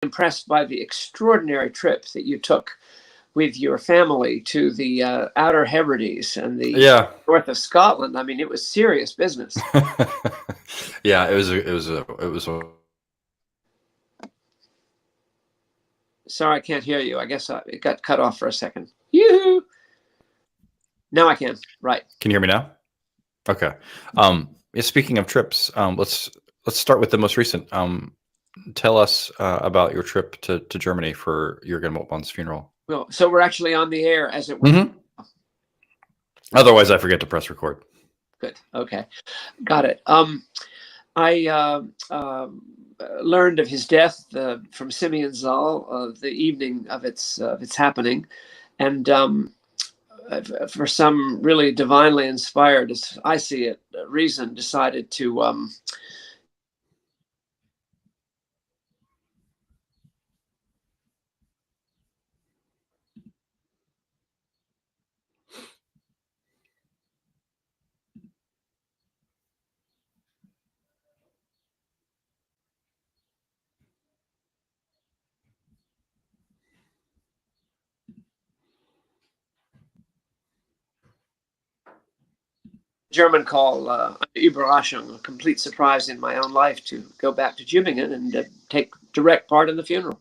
impressed by the extraordinary trip that you took with your family to the Outer Hebrides and the Yeah. north of Scotland. I mean, it was serious business. Yeah, it was a Sorry, I can't hear you. I guess it got cut off for a second. Yoo-hoo! Now I can. Right. Can you hear me now? Okay. Yeah, speaking of trips, let's start with the most recent. Tell us about your trip to Germany for Jürgen Moltmann's funeral. Well, so we're actually on the air, as it were. Hmm. Otherwise, I forget to press record. Good. Okay. Got it. I learned of his death from Simeon Zal the evening of its happening, and for some really divinely inspired, as I see it, reason, decided to German call Überraschung, a complete surprise in my own life, to go back to Tübingen and take direct part in the funeral.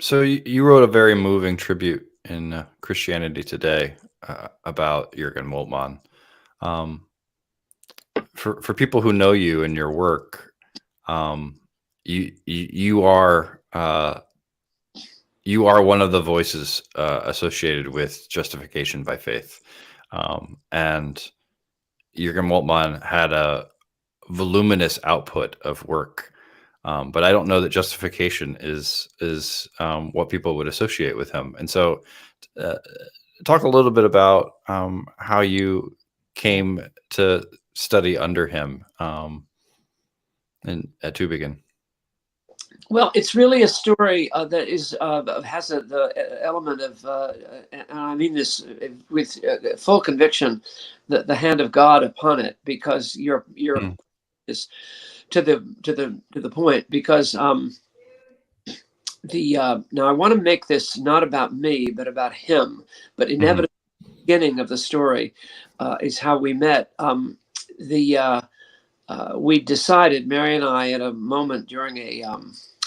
So you wrote a very moving tribute in Christianity Today about Jürgen Moltmann. For people who know you and your work, you are one of the voices associated with justification by faith, and Jürgen Moltmann had a voluminous output of work. But I don't know that justification is what people would associate with him. And so, talk a little bit about how you came to study under him at Tübingen. Well, it's really a story that has the element of, and I mean this with full conviction, the hand of God upon it, because you're is to the point, because now I want to make this not about me but about him, but inevitably the beginning of the story is how we met. We decided, Mary and I, at a moment during a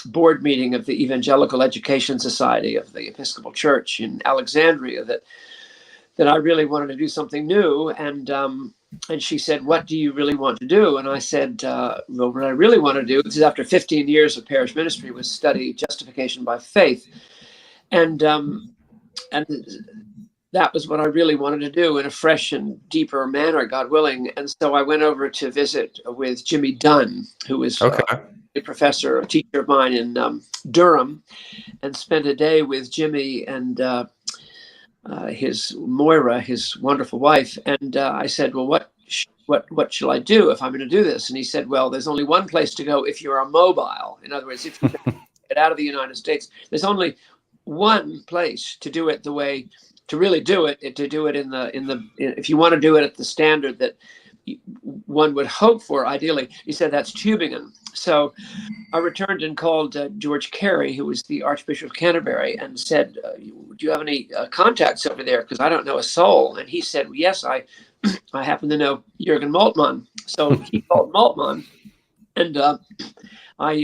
board meeting of the Evangelical Education Society of the Episcopal Church in Alexandria, that I really wanted to do something new. And she said, "What do you really want to do?" And I said, "Well, what I really want to do," this is after 15 years of parish ministry, "was study justification by faith." And that was what I really wanted to do in a fresh and deeper manner, God willing. And so I went over to visit with Jimmy Dunn, who is a professor, a teacher of mine in Durham, and spent a day with Jimmy and his Moira, his wonderful wife. And I said, "Well, what shall I do if I'm going to do this?" And he said, "Well, there's only one place to go if you're mobile. In other words, if you get out of the United States, there's only one place to do it the way, to really do it, to do it if you want to do it at the standard that one would hope for, ideally." He said, "That's Tübingen." So I returned and called George Carey, who was the Archbishop of Canterbury, and said, "Do you have any contacts over there? Because I don't know a soul." And he said, "Well, yes, I happen to know Jürgen Moltmann." So he called Moltmann, and I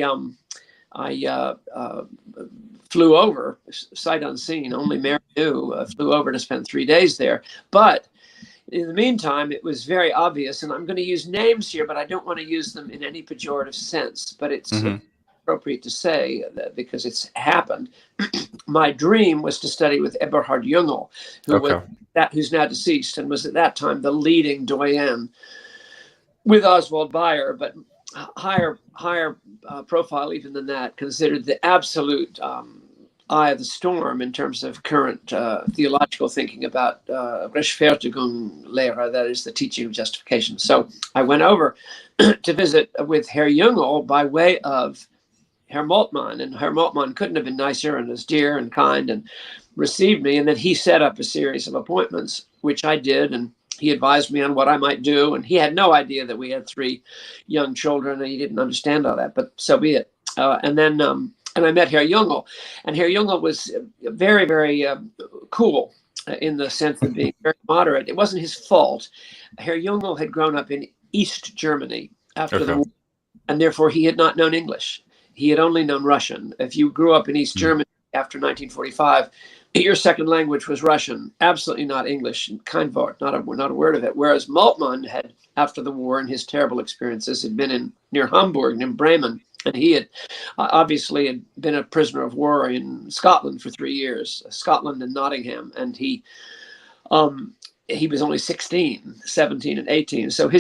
flew over, sight unseen, only Mary knew, flew over to spend 3 days there. But in the meantime, it was very obvious, and I'm going to use names here, but I don't want to use them in any pejorative sense, but it's appropriate to say that because it's happened. My dream was to study with Eberhard Jungel, who's now deceased and was at that time the leading doyen with Oswald Bayer, but higher profile even than that, considered the absolute eye of the storm in terms of current theological thinking about Rechtfertigungslehre, that is the teaching of justification. So I went over to visit with Herr Jungel by way of Herr Moltmann, and Herr Moltmann couldn't have been nicer and as dear and kind, and received me. And then he set up a series of appointments, which I did, and he advised me on what I might do. And he had no idea that we had 3 young children, and he didn't understand all that, but so be it. And I met Herr Jungel, and Herr Jungel was very, very cool in the sense of being very moderate. It wasn't his fault. Herr Jungel had grown up in East Germany after the Okay. war, and therefore he had not known English. He had only known Russian. If you grew up in East Mm. Germany after 1945, your second language was Russian, absolutely not English, kein Wort, not a word of it. Whereas Moltmann had, after the war and his terrible experiences, had been in near Hamburg, in Bremen, and he had obviously had been a prisoner of war in Scotland for 3 years, Scotland and Nottingham, and he was only 16, 17, and 18. So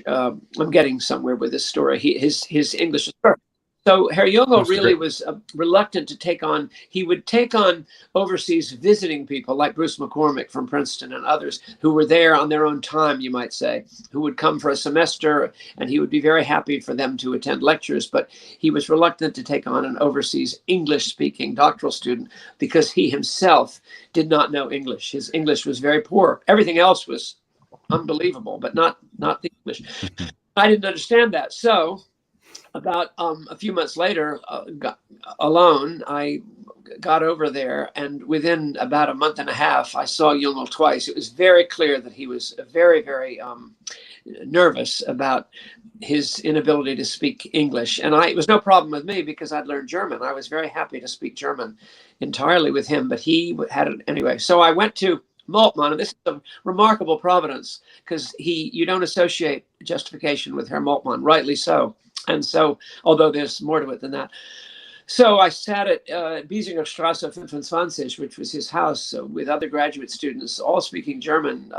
I'm getting somewhere with this story. His English is perfect. So Herr Jungel That's really great. was reluctant to take on, he would take on overseas visiting people like Bruce McCormick from Princeton and others who were there on their own time, you might say, who would come for a semester, and he would be very happy for them to attend lectures. But he was reluctant to take on an overseas English-speaking doctoral student because he himself did not know English. His English was very poor. Everything else was unbelievable, but not the English. I didn't understand that. So about a few months later, I got over there, and within about a month and a half, I saw Jungel twice. It was very clear that he was very, very nervous about his inability to speak English. And it was no problem with me because I'd learned German. I was very happy to speak German entirely with him, but he had it anyway. So I went to Moltmann, and this is a remarkable providence because you don't associate justification with Herr Moltmann, rightly so. And so, although there's more to it than that. So I sat at Biesingerstrasse 25, which was his house, with other graduate students, all speaking German,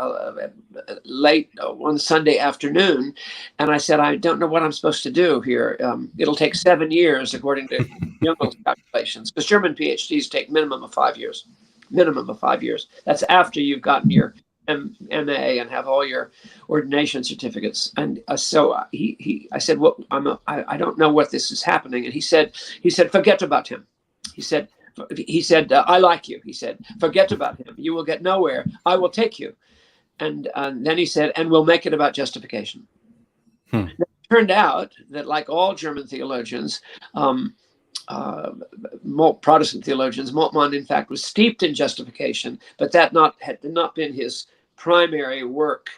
late one Sunday afternoon. And I said, I don't know what I'm supposed to do here. It'll take 7 years, according to Jungel's calculations, because German PhDs take minimum of 5 years. Minimum of 5 years. That's after you've gotten your MA and have all your ordination certificates. And I said, "Well, I don't know what this is happening." And he said, "Forget about him." He said, "I like you." He said, "Forget about him. You will get nowhere. I will take you." And then he said, "And we'll make it about justification." It turned out that, like all German theologians, Protestant theologians, Moltmann, in fact, was steeped in justification, but that had not been his primary work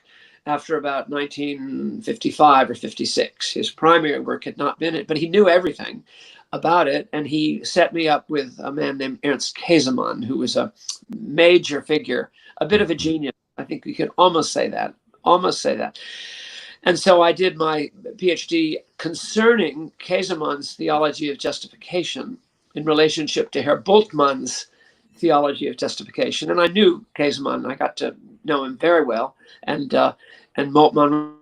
after about 1955 or 56. His primary work had not been it, but he knew everything about it, and he set me up with a man named Ernst Käsemann, who was a major figure, a bit of a genius. I think we could almost say that. And so I did my PhD concerning Käsemann's theology of justification in relationship to Herr Bultmann's theology of justification. And I knew Käsemann. I got to know him very well. And Moltmann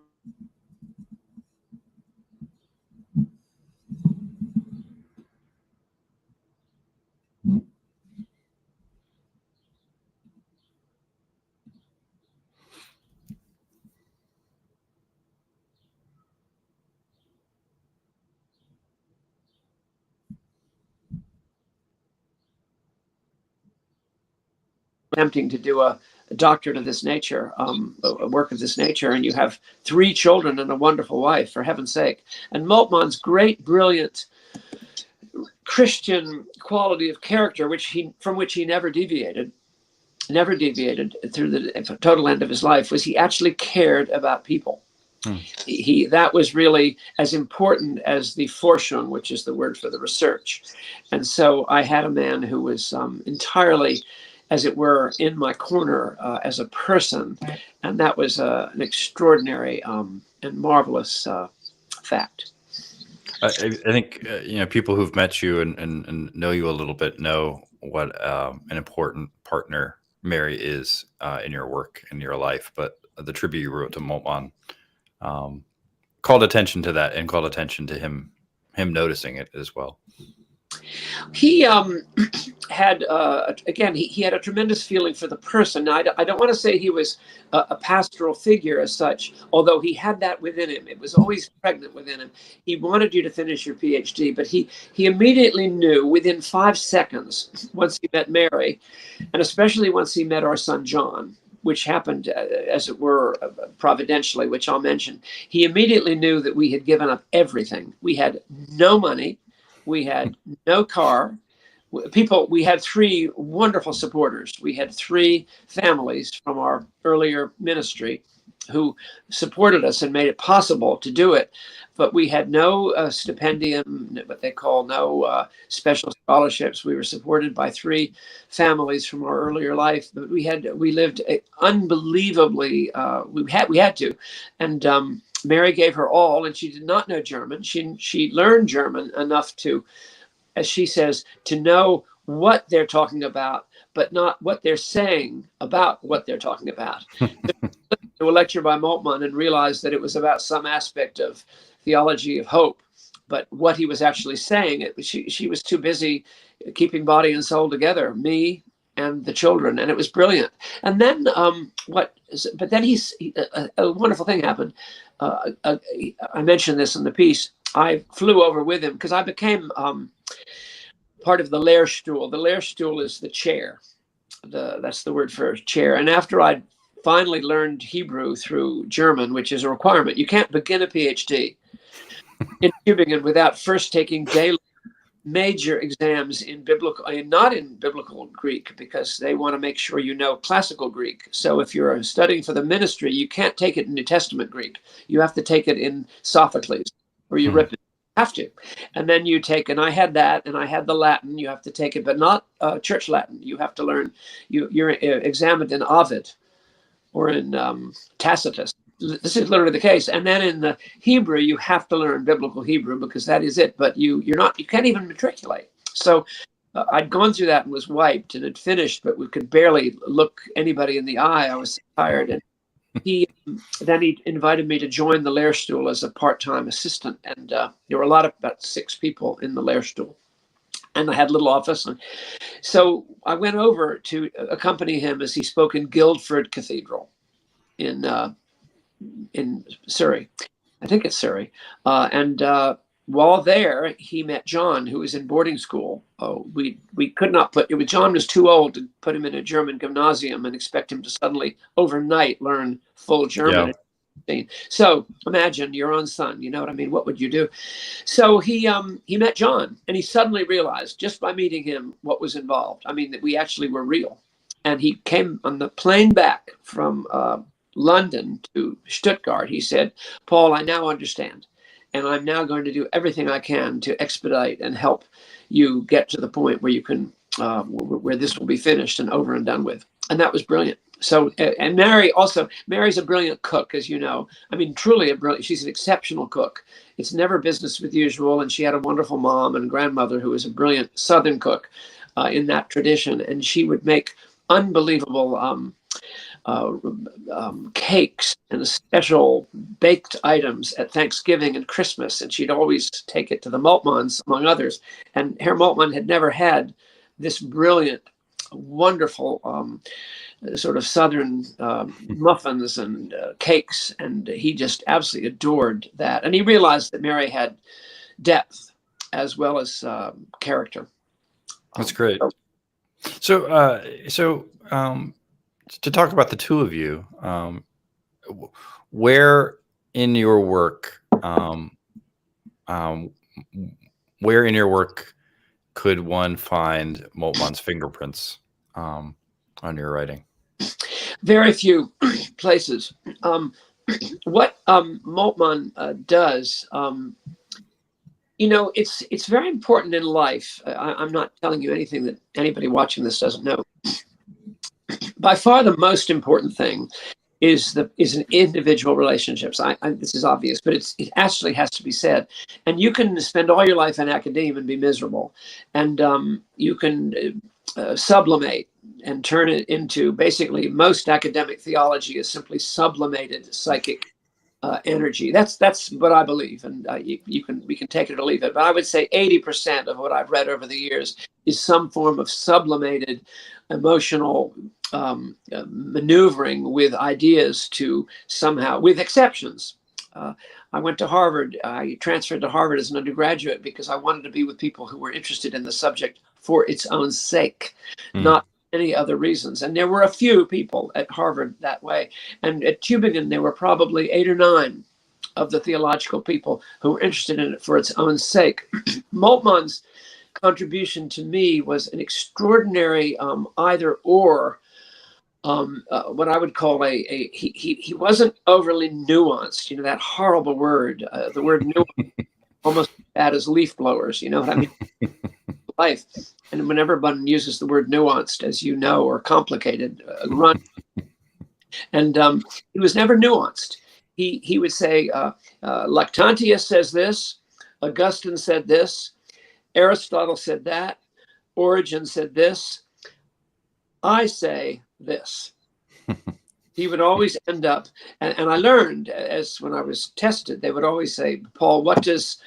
attempting to do a doctorate of this nature, a work of this nature, and you have 3 children and a wonderful wife, for heaven's sake. And Moltmann's great, brilliant Christian quality of character, from which he never deviated through the total end of his life, was he actually cared about people. That was really as important as the Forschung, which is the word for the research. And so I had a man who was entirely, as it were, in my corner as a person, and that was an extraordinary and marvelous fact. I think people who've met you and know you a little bit know what an important partner Mary is in your work in your life. But the tribute you wrote to Moltmann called attention to that and called attention to him noticing it as well. He had again, he had a tremendous feeling for the person. Now, I don't want to say he was a pastoral figure as such, although he had that within him. It was always pregnant within him. He wanted you to finish your PhD, but he immediately knew within 5 seconds, once he met Mary, and especially once he met our son John, which happened, as it were, providentially, which I'll mention. He immediately knew that we had given up everything. We had no money. We had no car. We had three wonderful supporters. We had three families from our earlier ministry who supported us and made it possible to do it. But we had no stipendium, what they call no special scholarships. We were supported by three families from our earlier life. But we lived unbelievably. We had to, and Mary gave her all, and she did not know German. She learned German enough to, as she says, to know what they're talking about, but not what they're saying about what they're talking about. To a lecture by Moltmann and realized that it was about some aspect of theology of hope, but what he was actually saying, she was too busy keeping body and soul together, me and the children, and it was brilliant. And then but then a wonderful thing happened. I mentioned this in the piece. I flew over with him because I became part of the Lehrstuhl. The Lehrstuhl is the chair. That's the word for chair. And after I'd finally learned Hebrew through German, which is a requirement, you can't begin a PhD in Tübingen without first taking daily major exams in biblical, not in biblical Greek, because they want to make sure you know classical Greek. So if you're studying for the ministry, you can't take it in New Testament Greek. You have to take it in Sophocles or Euripides. Have to. And then you take, and I had that, and I had the Latin. You have to take it, but not church Latin. You have to learn, you're examined in Ovid or in Tacitus. This is literally the case. And then in the Hebrew, you have to learn biblical Hebrew because that is it. But you can't even matriculate. So I'd gone through that and was wiped and had finished, but we could barely look anybody in the eye. I was so tired. And he invited me to join the Lehrstuhl as a part-time assistant. And there were about 6 people in the Lehrstuhl. And I had a little office. And so I went over to accompany him as he spoke in Guildford Cathedral in Surrey. I think it's Surrey. And while there, he met John, who was in boarding school. We could not John was too old to put him in a German gymnasium and expect him to suddenly overnight learn full German. Yeah. So imagine your own son, you know what I mean? What would you do? So he met John, and he suddenly realized just by meeting him what was involved. I mean, that we actually were real. And he came on the plane back from London to Stuttgart. He said, "Paul, I now understand. And I'm now going to do everything I can to expedite and help you get to the point where you can, where this will be finished and over and done with." And that was brilliant. So, and Mary's a brilliant cook, as you know. I mean, truly she's an exceptional cook. It's never business with usual. And she had a wonderful mom and grandmother who was a brilliant Southern cook in that tradition. And she would make unbelievable cakes and special baked items at Thanksgiving and Christmas, and she'd always take it to the Moltmanns, among others. And Herr Moltmann had never had this brilliant, wonderful sort of Southern muffins and cakes, and he just absolutely adored that. And he realized that Mary had depth as well as character. That's great. So to talk about the two of you, where in your work could one find Moltmann's fingerprints on your writing? Very few places. What Moltmann does, it's very important in life. I'm not telling you anything that anybody watching this doesn't know. By far, the most important thing is an individual relationships. This is obvious, but it actually has to be said. And you can spend all your life in academia and be miserable, and you can sublimate and turn it into, basically, most academic theology is simply sublimated psychic energy. That's what I believe, and we can take it or leave it. But I would say 80% of what I've read over the years is some form of sublimated emotional maneuvering with ideas to somehow, with exceptions. I went to Harvard. I transferred to Harvard as an undergraduate because I wanted to be with people who were interested in the subject for its own sake, not any other reasons. And there were a few people at Harvard that way. And at Tübingen, there were probably 8 or 9 of the theological people who were interested in it for its own sake. Moltmann's contribution to me was an extraordinary either or. What I would call he wasn't overly nuanced. You know, that horrible word, the word nuanced, almost as bad as leaf blowers. You know what I mean? Life. And whenever one uses the word nuanced, as you know, or complicated, run. And he was never nuanced. He would say, Lactantius says this, Augustine said this, Aristotle said that, Origen said this, I say this. He would always end up, and I learned as when I was tested, they would always say, Paul, what does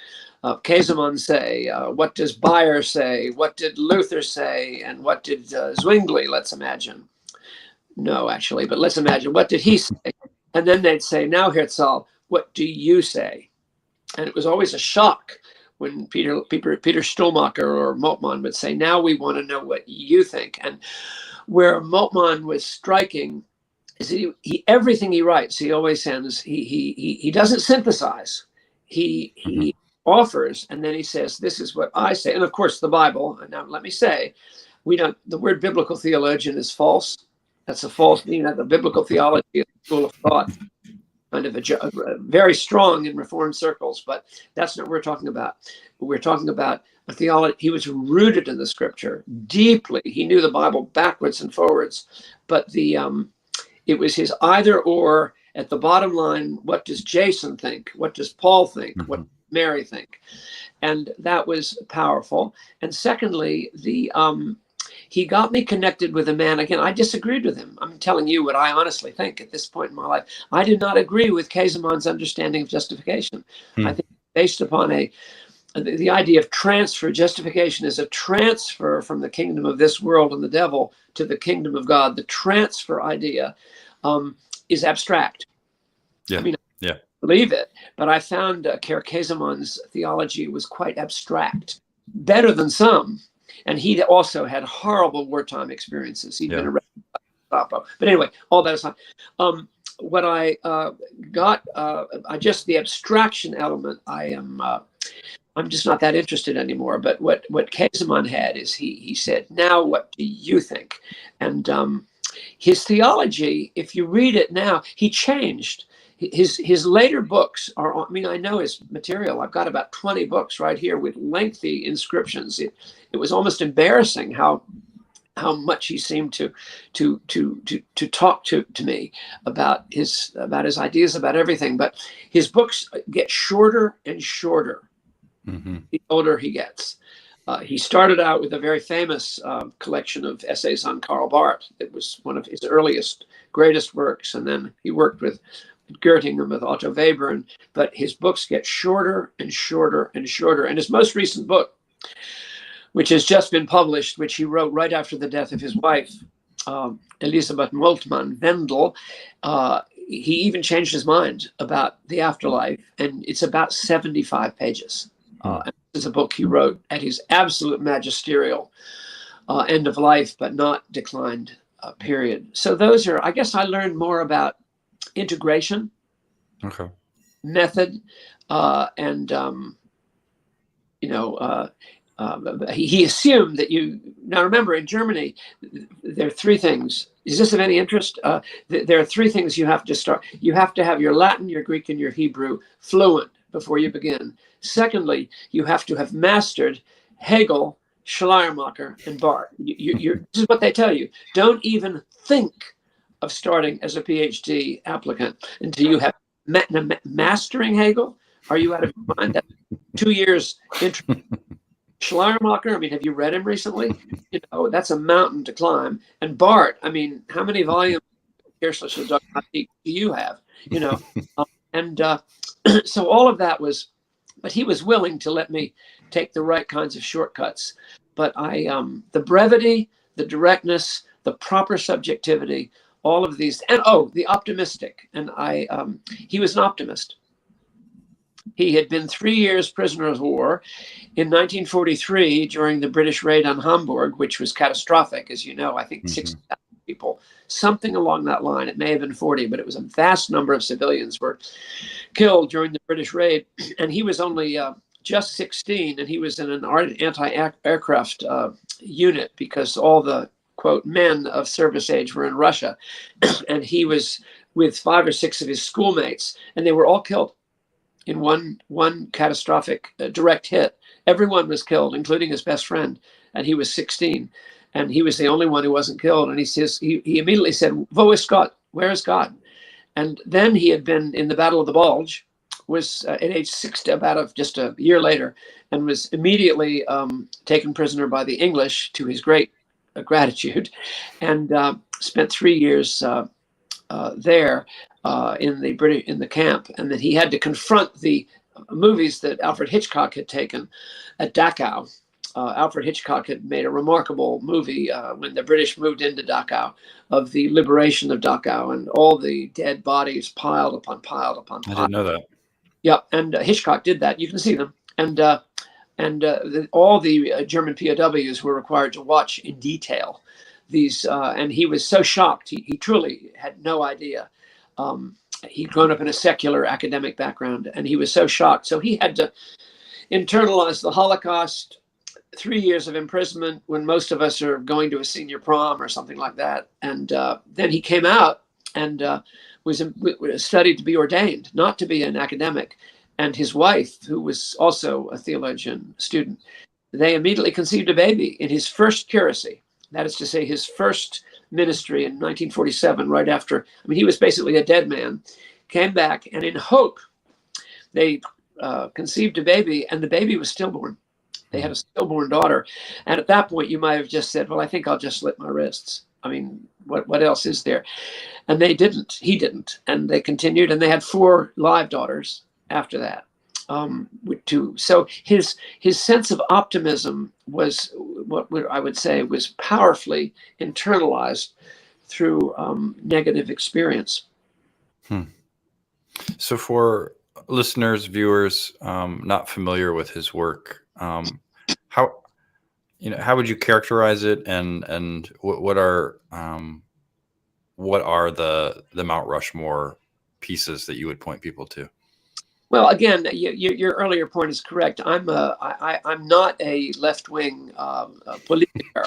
Käsemann say? What does Bayer say? What did Luther say? And what did Zwingli, let's imagine? No, actually, but let's imagine, what did he say? And then they'd say, now, Herzl, what do you say? And it was always a shock when Peter Stuhlmacher or Moltmann would say, now we want to know what you think. And where Moltmann was striking is he everything he writes, he always sends, he doesn't synthesize. He offers, and then he says, this is what I say. And of course, the Bible, and now let me say, the word biblical theologian is false. That's a false meaning. The biblical theology is a school of thought, kind of very strong in Reformed circles, but that's not what we're talking about. We're talking about a theology. He was rooted in the Scripture deeply. He knew the Bible backwards and forwards, but it was his either or. At the bottom line, what does Jason think? What does Paul think? Mm-hmm. What does Mary think? And that was powerful. And secondly, he got me connected with a man. Again, I disagreed with him. I'm telling you what I honestly think at this point in my life. I did not agree with Käsemann's understanding of justification. I think based upon the idea of transfer, justification is a transfer from the kingdom of this world and the devil to the kingdom of God. The transfer idea is abstract. Yeah. I mean, I believe it, but I found Käsemann's theology was quite abstract, better than some. And he also had horrible wartime experiences. He'd been arrested by Gestapo. But anyway, all that aside, what I got, the abstraction element, I'm just not that interested anymore. But what Käsemann had is he said, now what do you think? And his theology, if you read it now, he changed. His later books are, I know his material. I've got about 20 books right here with lengthy inscriptions. It was almost embarrassing how much he seemed to talk to me about his ideas about everything. But his books get shorter and shorter the older he gets. He started out with a very famous collection of essays on Karl Barth. It was one of his earliest, greatest works. And then he worked with Goethe and with Otto Weber. But his books get shorter and shorter and shorter. And his most recent book, which has just been published, which he wrote right after the death of his wife, Elisabeth Moltmann Wendel, he even changed his mind about the afterlife. And it's about 75 pages. And this is a book he wrote at his absolute magisterial end of life, but not declined period. So those are, I guess I learned more about integration, method, and, he assumed that now remember in Germany, there are three things. Is this of any interest? There are three things you have to start. You have to have your Latin, your Greek, and your Hebrew fluent before you begin. Secondly, you have to have mastered Hegel, Schleiermacher, and Barth. This is what they tell you. Don't even think of starting as a PhD applicant until you have mastering Hegel. Are you out of your mind? That's 2 years. Schleiermacher, have you read him recently? That's a mountain to climb. And Barth, how many volumes of do you have? So all of that was, but he was willing to let me take the right kinds of shortcuts. But the brevity, the directness, the proper subjectivity, all of these, and the optimistic. And he was an optimist. He had been 3 years prisoner of war. In 1943, during the British raid on Hamburg, which was catastrophic, as you know, I think 60,000 people, something along that line. It may have been 40, but it was a vast number of civilians were killed during the British raid, and he was only just 16, and he was in an anti-aircraft unit because all the, quote, men of service age were in Russia, and he was with 5 or 6 of his schoolmates, and they were all killed in one catastrophic direct hit. Everyone was killed, including his best friend, and he was 16, and he was the only one who wasn't killed. And he immediately said, "Wo ist Gott? Where is God?" And then he had been in the Battle of the Bulge, was at age 60, just a year later, and was immediately taken prisoner by the English to his great gratitude, and spent 3 years there in the camp, and that he had to confront the movies that Alfred Hitchcock had taken at Dachau. Alfred Hitchcock had made a remarkable movie when the British moved into Dachau, of the liberation of Dachau and all the dead bodies piled upon piled upon I piled. didn't know that. Yeah, and Hitchcock did that. You can see them, and all the German POWs were required to watch in detail these, and he was so shocked. He truly had no idea. He'd grown up in a secular academic background, and he was so shocked. So he had to internalize the Holocaust, 3 years of imprisonment when most of us are going to a senior prom or something like that. And then he came out and was studied to be ordained, not to be an academic. And his wife, who was also a theologian student, they immediately conceived a baby in his first curacy. That is to say, his first ministry in 1947, right after, I mean, he was basically a dead man, came back, and in hope, they conceived a baby, and the baby was stillborn. They had a stillborn daughter. And at that point, you might have just said, well, I think I'll just slit my wrists. I mean, what else is there? And they didn't. He didn't. And they continued, and they had 4 live daughters after that. So his sense of optimism was what I would say was powerfully internalized through negative experience. So for listeners, viewers, not familiar with his work, how would you characterize it, and what are the Mount Rushmore pieces that you would point people to? Well, again, your earlier point is correct. I'm not a left-wing politiker,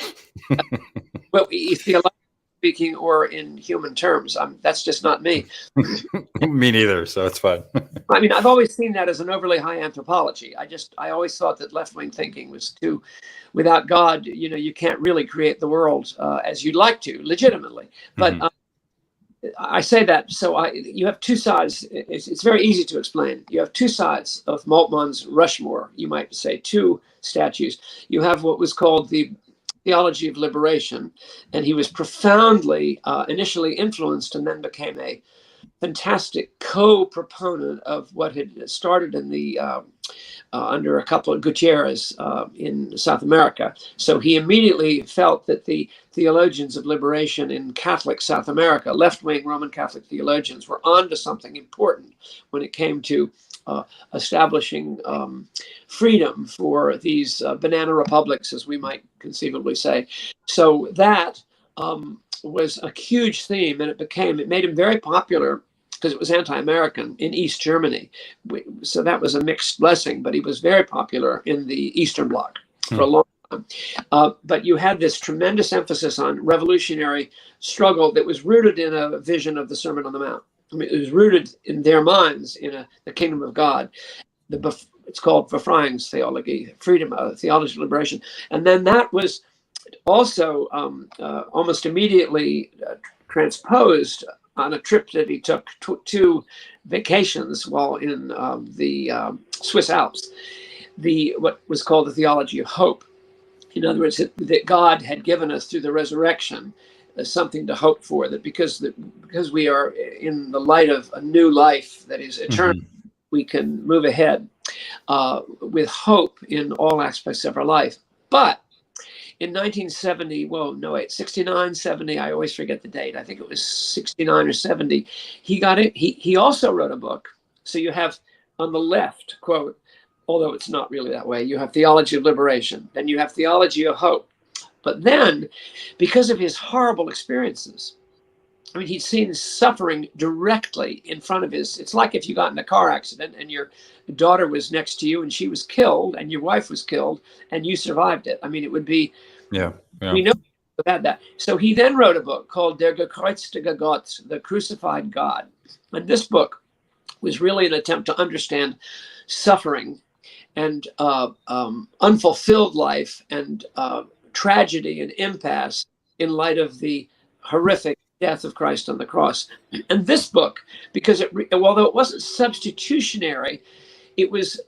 well, theologically speaking, or in human terms. That's just not me. Me neither, so it's fine. I mean, I've always seen that as an overly high anthropology. I always thought that left-wing thinking was too, without God, you can't really create the world as you'd like to, legitimately. But I say that, so you have two sides. It's very easy to explain. You have two sides of Moltmann's Rushmore, you might say, 2 statues. You have what was called the theology of liberation, and he was profoundly initially influenced and then became a fantastic co-proponent of what had started in the under a couple of Gutierrez in South America. So he immediately felt that the theologians of liberation in Catholic South America, left-wing Roman Catholic theologians, were onto something important when it came to establishing freedom for these banana republics, as we might conceivably say. So that was a huge theme, and it made him very popular because it was anti-American in East Germany. So that was a mixed blessing, but he was very popular in the Eastern Bloc for a long time. But you had this tremendous emphasis on revolutionary struggle that was rooted in a vision of the Sermon on the Mount. I mean, it was rooted in their minds in the kingdom of God. It's called Befreiungstheologie, freedom, theology of liberation. And then that was also almost immediately transposed on a trip that he took 2 vacations while in the Swiss Alps, what was called the theology of hope. In other words, that God had given us through the resurrection something to hope for, that because we are in the light of a new life that is eternal, we can move ahead with hope in all aspects of our life. But in 1970, 69, 70, I always forget the date. I think it was 69 or 70. He got it. He also wrote a book. So you have on the left, quote, although it's not really that way, you have theology of liberation, then you have theology of hope. But then, because of his horrible experiences, I mean, he'd seen suffering directly in front of his. It's like if you got in a car accident and your daughter was next to you and she was killed and your wife was killed and you survived it. I mean, it would be, Yeah. Yeah. we know about that. So he then wrote a book called Der gekreuzte Gott, The Crucified God. And this book was really an attempt to understand suffering and unfulfilled life and tragedy and impasse in light of the horrific death of Christ on the cross. And this book, because although it wasn't substitutionary, it was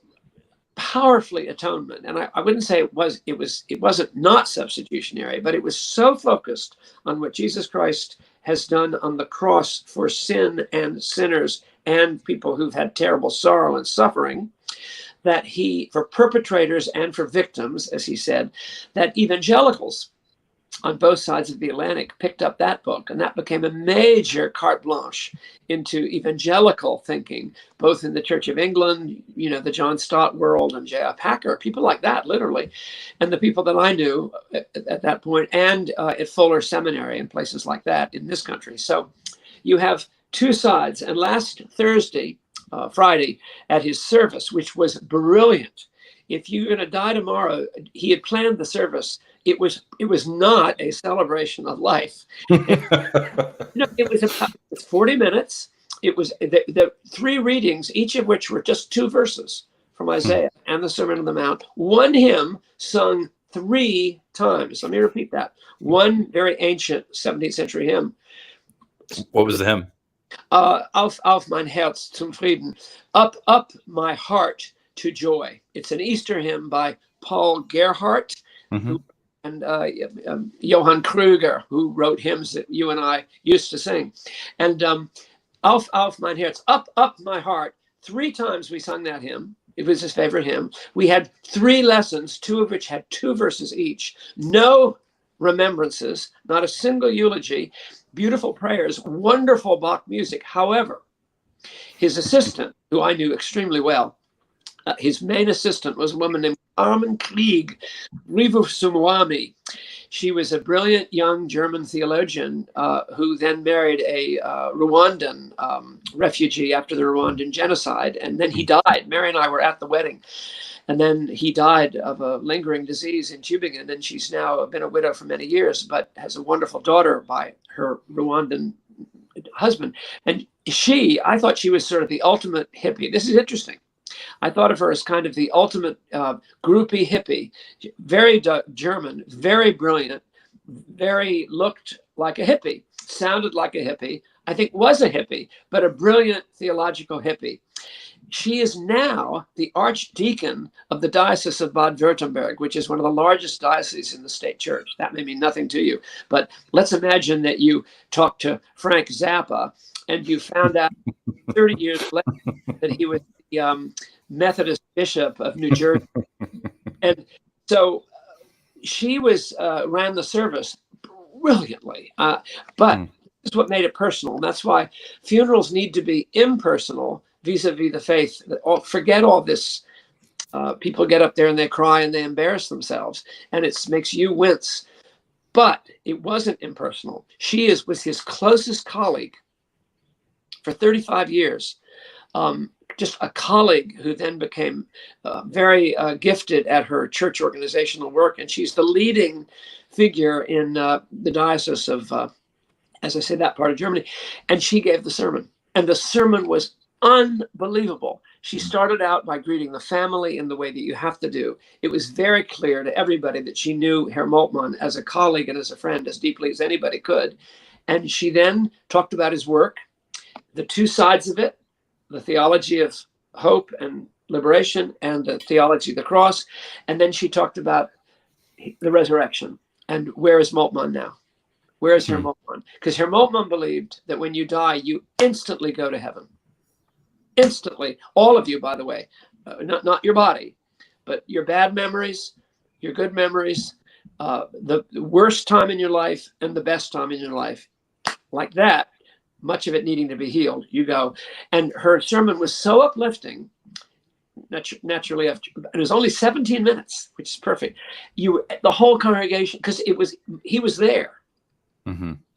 powerfully atonement. And I wouldn't say it wasn't not substitutionary, but it was so focused on what Jesus Christ has done on the cross for sin and sinners and people who've had terrible sorrow and suffering, that for perpetrators and for victims, as he said, that evangelicals on both sides of the Atlantic picked up that book, and that became a major carte blanche into evangelical thinking, both in the Church of England, the John Stott world and J.I. Packer, people like that, literally, and the people that I knew at that point, and at Fuller Seminary and places like that in this country. So you have two sides. And last Friday, at his service, which was brilliant. If you're going to die tomorrow, he had planned the service. It was not a celebration of life. It was about 40 minutes. It was the three readings, each of which were just two verses from Isaiah and the Sermon on the Mount. One hymn sung 3 times. Let me repeat that. One very ancient 17th century hymn. What was the hymn? Auf mein Herz zum Frieden. Up my heart to joy. It's an Easter hymn by Paul Gerhardt and Johann Kruger, who wrote hymns that you and I used to sing. And auf mein Herz, up my heart. 3 times we sung that hymn. It was his favorite hymn. We had 3 lessons, 2 of which had 2 verses each. No remembrances, not a single eulogy. Beautiful prayers, wonderful Bach music. However, his assistant, who I knew extremely well, his main assistant was a woman named Carmen Krieg Rivusumwami. She was a brilliant young German theologian who then married a Rwandan refugee after the Rwandan genocide. And then he died. Mary and I were at the wedding. And then he died of a lingering disease in Tübingen. And she's now been a widow for many years, but has a wonderful daughter by her Rwandan husband. And I thought she was sort of the ultimate hippie. This is interesting. I thought of her as kind of the ultimate groupie hippie, very German, very brilliant, very looked like a hippie, sounded like a hippie, I think was a hippie, but a brilliant theological hippie. She is now the archdeacon of the Diocese of Baden-Württemberg, which is one of the largest dioceses in the state church. That may mean nothing to you, but let's imagine that you talked to Frank Zappa and you found out 30 years later that he was the Methodist bishop of New Jersey. And so she ran the service brilliantly, but this is what made it personal. And that's why funerals need to be impersonal vis-a-vis the faith. Forget all this. People get up there and they cry and they embarrass themselves, and it makes you wince. But it wasn't impersonal. She was his closest colleague for 35 years. Just a colleague who then became very gifted at her church organizational work. And she's the leading figure in the diocese of, as I say, that part of Germany. And she gave the sermon. And the sermon was unbelievable. She started out by greeting the family in the way that you have to do. It was very clear to everybody that she knew Herr Moltmann as a colleague and as a friend as deeply as anybody could. And she then talked about his work, the 2 sides of it, the theology of hope and liberation and the theology of the cross. And then she talked about the resurrection. And where is Moltmann now? Where is Herr Moltmann? Because Herr Moltmann believed that when you die, you instantly go to heaven. Instantly. All of you, by the way, not your body, but your bad memories, your good memories, the worst time in your life and the best time in your life. Like that. Much of it needing to be healed, you go. And her sermon was so uplifting, naturally, it was only 17 minutes, which is perfect. The whole congregation, because he was there.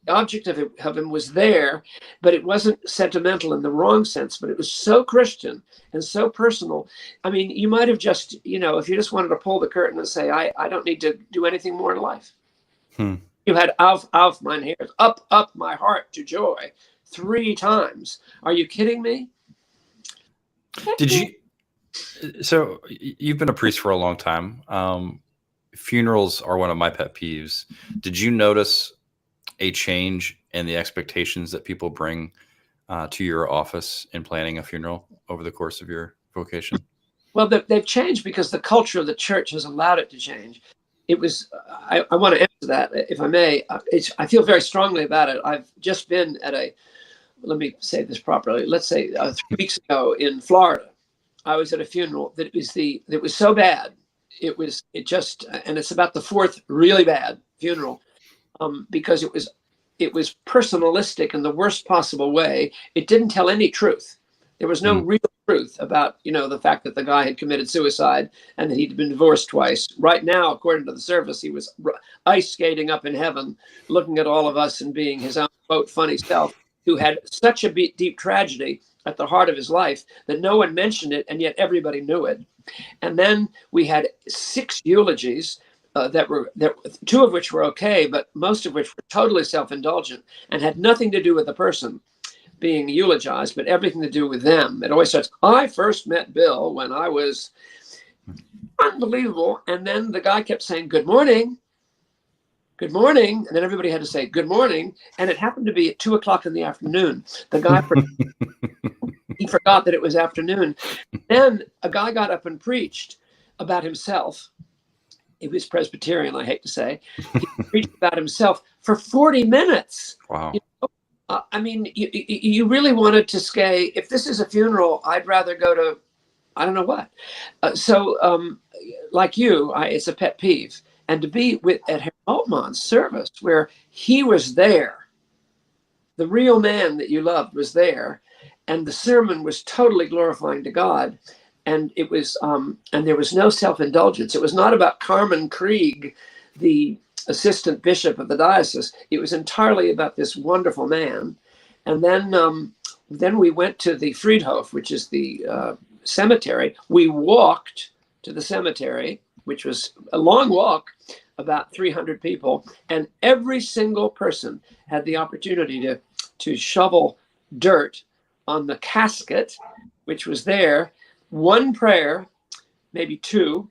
The object of him was there, but it wasn't sentimental in the wrong sense, but it was so Christian and so personal. I mean, you might have just, if you just wanted to pull the curtain and say, I don't need to do anything more in life. You had auf mein Herz, up my heart to joy 3 times. Are you kidding me? Did you? So you've been a priest for a long time. Funerals are one of my pet peeves. Did you notice a change in the expectations that people bring to your office in planning a funeral over the course of your vocation? Well, they've changed because the culture of the church has allowed it to change. It was, I want to answer that, if I may. I feel very strongly about it. I've just been at let me say this properly. Let's say 3 weeks ago in Florida, I was at a funeral that was so bad. And it's about the 4th really bad funeral, because it was personalistic in the worst possible way. It didn't tell any truth. There was no real truth about, the fact that the guy had committed suicide and that he'd been divorced twice. Right now, according to the service, he was ice skating up in heaven, looking at all of us and being his own, quote, funny self, who had such a deep tragedy at the heart of his life that no one mentioned it, and yet everybody knew it. And then we had 6 eulogies, that 2 of which were okay, but most of which were totally self-indulgent and had nothing to do with the person being eulogized, but everything to do with them. It always starts, I first met Bill when I was unbelievable. And then the guy kept saying, good morning. Good morning. And then everybody had to say, good morning. And it happened to be at 2:00 in the afternoon. The guy, he forgot that it was afternoon. Then a guy got up and preached about himself. He was Presbyterian, I hate to say. He preached about himself for 40 minutes. Wow. I mean, you really wanted to say, if this is a funeral, I'd rather go to, I don't know what. Like you, it's a pet peeve. And to be at Herr Moltmann's service, where he was there, the real man that you loved was there, and the sermon was totally glorifying to God. And it was, and there was no self-indulgence. It was not about Carmen Krieg, the assistant bishop of the diocese. It was entirely about this wonderful man. And then we went to the Friedhof, which is the cemetery. We walked to the cemetery, which was a long walk, about 300 people, and every single person had the opportunity to shovel dirt on the casket, which was there. 1 prayer, maybe 2,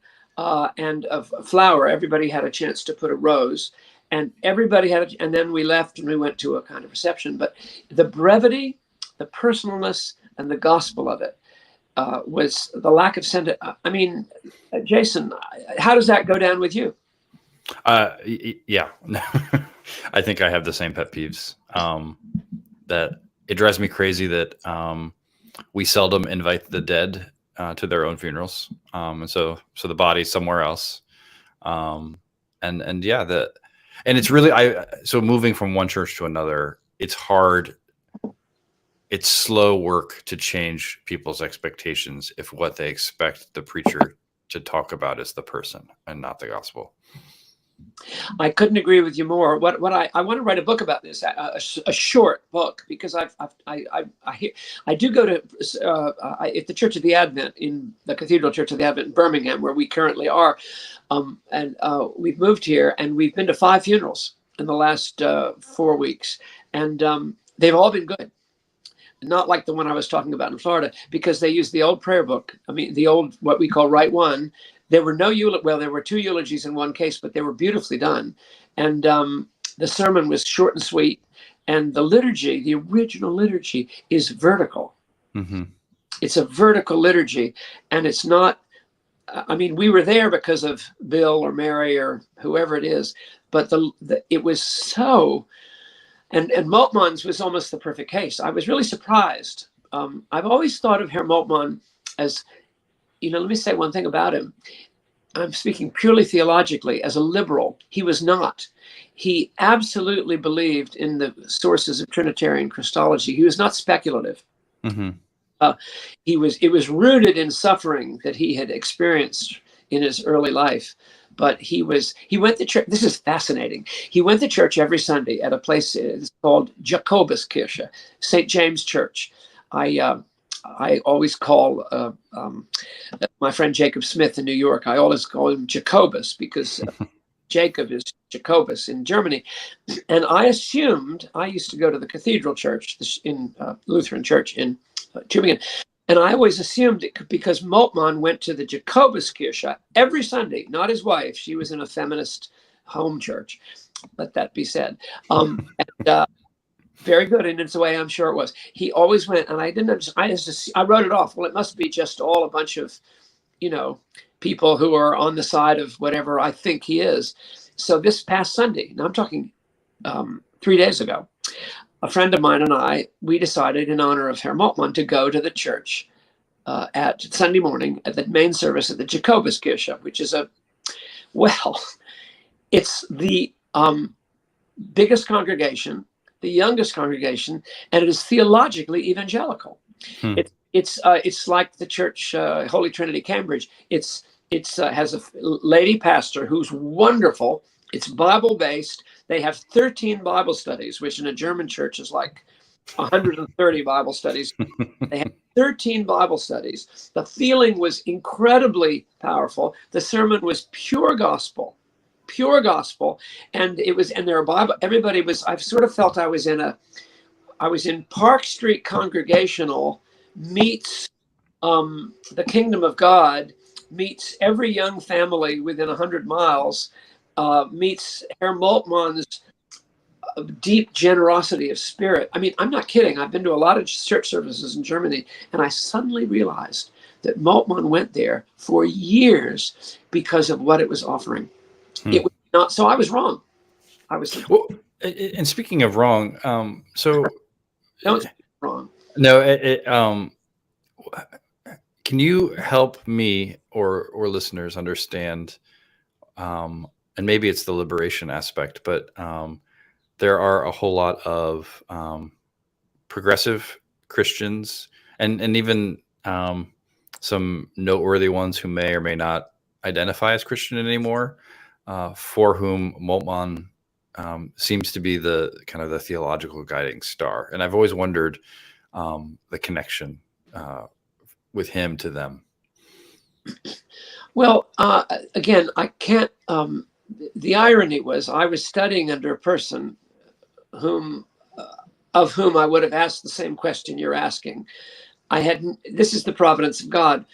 and a flower. Everybody had a chance to put a rose, and everybody and then we left and we went to a kind of reception. But the brevity, the personalness, and the gospel of it was the lack of sentiment. I mean, Jason, how does that go down with you? Yeah, I think I have the same pet peeves. That it drives me crazy that we seldom invite the dead to their own funerals, and so the body's somewhere else, and yeah, and it's really so moving from one church to another, it's hard. It's slow work to change people's expectations if what they expect the preacher to talk about is the person and not the gospel. I couldn't agree with you more. What I want to write a book about this, a short book, because I do go to at the Church of the Advent, in the Cathedral Church of the Advent in Birmingham, where we currently are, and we've moved here, and we've been to 5 funerals in the last 4 weeks, and they've all been good. Not like the one I was talking about in Florida, because they used the old prayer book. I mean, the old, what we call Rite One. There were there were 2 eulogies in one case, but they were beautifully done. And the sermon was short and sweet. And the liturgy, the original liturgy, is vertical. Mm-hmm. It's a vertical liturgy. And it's not, I mean, we were there because of Bill or Mary or whoever it is, but it was so, and Moltmann's was almost the perfect case. I was really surprised. I've always thought of Herr Moltmann as, let me say one thing about him. I'm speaking purely theologically. As a liberal, he was not. He absolutely believed in the sources of Trinitarian Christology. He was not speculative. Mm-hmm. It was rooted in suffering that he had experienced in his early life. but he went to church. This is fascinating. He went to church every Sunday at a place called Jakobuskirche, St. James Church. I always call my friend Jacob Smith in New York. I always call him Jacobus because Jacob is Jacobus in Germany. And I used to go to the cathedral church in Lutheran church in Tübingen. And I always assumed because Moltmann went to the Jakobuskirche every Sunday, not his wife. She was in a feminist home church. Let that be said. Very good in its way, I'm sure it was. He always went, and I wrote it off. Well, it must be just all a bunch of, people who are on the side of whatever I think he is. So this past Sunday, now I'm talking 3 days ago, a friend of mine and we decided in honor of Herr Moltmann to go to the church at Sunday morning at the main service at the Jakobuskirche, which is it's the biggest congregation, the youngest congregation, and it is theologically evangelical. It's like the church Holy Trinity Cambridge. It has a lady pastor who's wonderful. It's Bible based. They have 13 Bible studies, which in a German church is like 130 Bible studies. They have 13 Bible studies. The feeling was incredibly powerful. The sermon was pure gospel. And there were Bible, I've sort of felt I was in Park Street Congregational meets the Kingdom of God, meets every young family within 100 miles, meets Herr Moltmann's deep generosity of spirit. I mean, I'm not kidding. I've been to a lot of church services in Germany, and I suddenly realized that Moltmann went there for years because of what it was offering. It was not, so I was wrong. Well, and speaking of wrong, Don't say wrong. No, can you help me or listeners understand? And maybe it's the liberation aspect, but there are a whole lot of progressive Christians and even some noteworthy ones who may or may not identify as Christian anymore, for whom Moltmann seems to be the kind of the theological guiding star. And I've always wondered the connection with him to them. Well, again, I can't. The irony was I was studying under a person of whom I would have asked the same question you're asking. This is the providence of God.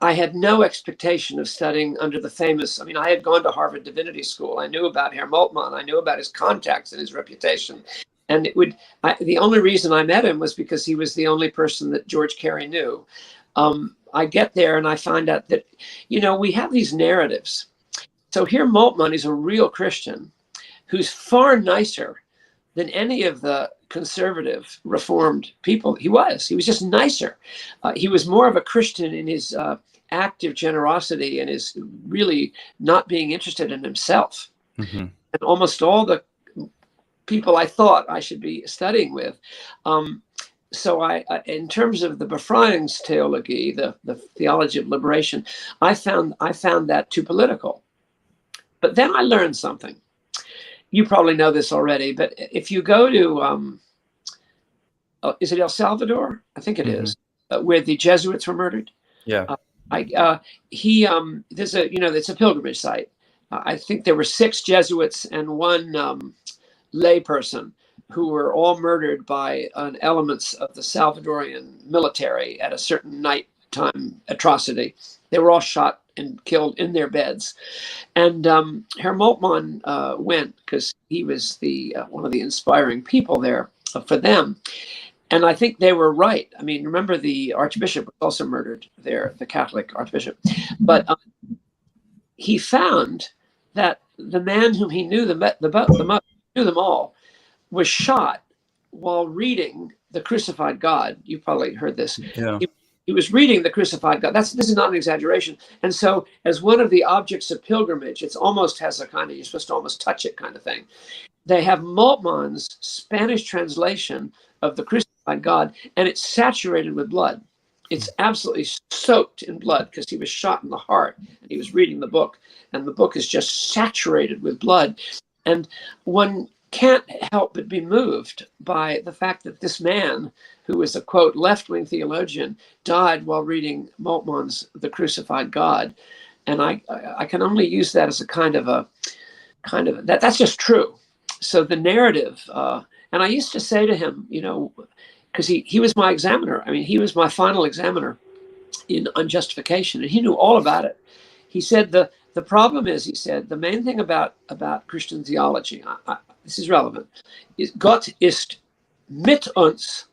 I had no expectation of studying under the famous. I mean, I had gone to Harvard Divinity School. I knew about Herr Moltmann. I knew about his contacts and his reputation. And the only reason I met him was because he was the only person that George Carey knew. I get there and I find out that, we have these narratives. So here Moltmann is a real Christian who's far nicer than any of the conservative reformed people. He was just nicer. He was more of a Christian in his active generosity and his really not being interested in himself. Mm-hmm. And almost all the people I thought I should be studying with. So I in terms of the Befreiungstheologie, the theology of liberation, I found that too political. But then I learned something. You probably know this already, but if you go to, is it El Salvador? I think it is, where the Jesuits were murdered. Yeah. There's it's a pilgrimage site. I think there were 6 Jesuits and 1 lay person who were all murdered by elements of the Salvadorian military at a certain nighttime atrocity. They were all shot and killed in their beds. And Herr Moltmann went because he was one of the inspiring people there for them. And I think they were right. I mean, remember the Archbishop was also murdered there, the Catholic Archbishop. But he found that the man whom he knew, knew them all, was shot while reading The Crucified God. You've probably heard this. Yeah. He was reading The Crucified God. This is not an exaggeration. And so as one of the objects of pilgrimage, it almost has a kind of, you're supposed to almost touch it kind of thing. They have Moltmann's Spanish translation of The Crucified God, and it's saturated with blood. It's absolutely soaked in blood because he was shot in the heart and he was reading the book, and the book is just saturated with blood. And one can't help but be moved by the fact that this man, who was a quote left-wing theologian, died while reading Moltmann's The Crucified God. And I can only use that as a kind of that's just true. So the narrative, and I used to say to him, because he was my examiner. I mean, he was my final examiner on justification, and he knew all about it. He said the problem is, he said, the main thing about Christian theology, this is relevant, is Gott ist mit uns